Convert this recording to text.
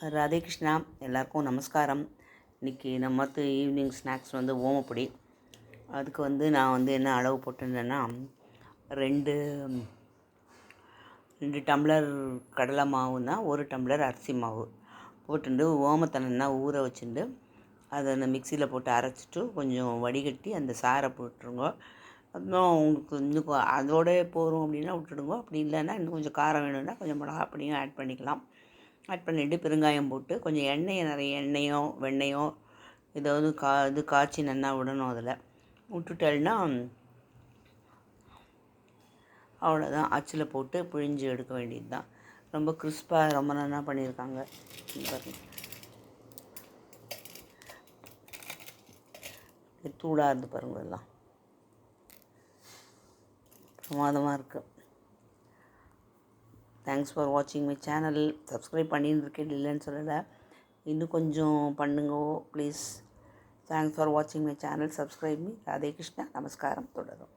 ராதே கிருஷ்ணா, எல்லாருக்கும் நமஸ்காரம். இன்றைக்கி நம்ம ஈவினிங் ஸ்நாக்ஸ் ஓமப்பொடி. அதுக்கு நான் என்ன அளவு போட்டிருந்தேன்னா, ரெண்டு ரெண்டு டம்ளர் கடலை மாவுன்னா 1 டம்ளர் அரிசி மாவு போட்டுட்டு ஓமத்தை நல்லா ஊற வச்சுட்டு அதை மிக்சியில் போட்டு அரைச்சிட்டு கொஞ்சம் வடிகட்டி அந்த சாரை போட்டுருங்க. அப்புறம் உங்களுக்கு இன்னும் அதோடய போகிறோம் அப்படின்னா விட்டுடுங்க. அப்படி இல்லைன்னா இன்னும் கொஞ்சம் காரம் வேணும்னா கொஞ்சம் மிளகா அப்படியும் ஆட் பண்ணிக்கலாம். ஆட் பண்ணிவிட்டு பெருங்காயம் போட்டு கொஞ்சம் நிறைய எண்ணெயோ வெண்ணெயோ ஏதாவது காய்ச்சி நல்லா விடணும். அதில் விட்டுட்டேன்னா அவ்வளோதான், அச்சில் போட்டு பிழிஞ்சு எடுக்க வேண்டியது தான். ரொம்ப கிறிஸ்பாக ரொம்ப நல்லா பண்ணியிருக்காங்க. தூளாக இருந்து பாருங்க, எல்லாம் பிரமாதமாக இருக்குது. தேங்க்ஸ் ஃபார் வாட்சிங் மை சேனல். சப்ஸ்கிரைப் பண்ணியிருக்கேன், இல்லைன்னு சொல்லலை, இன்னும் கொஞ்சம் பண்ணுங்க ப்ளீஸ். தேங்க்ஸ் ஃபார் வாட்சிங் my channel. Subscribe me. Radhe Krishna, நமஸ்காரம். தொடரும்.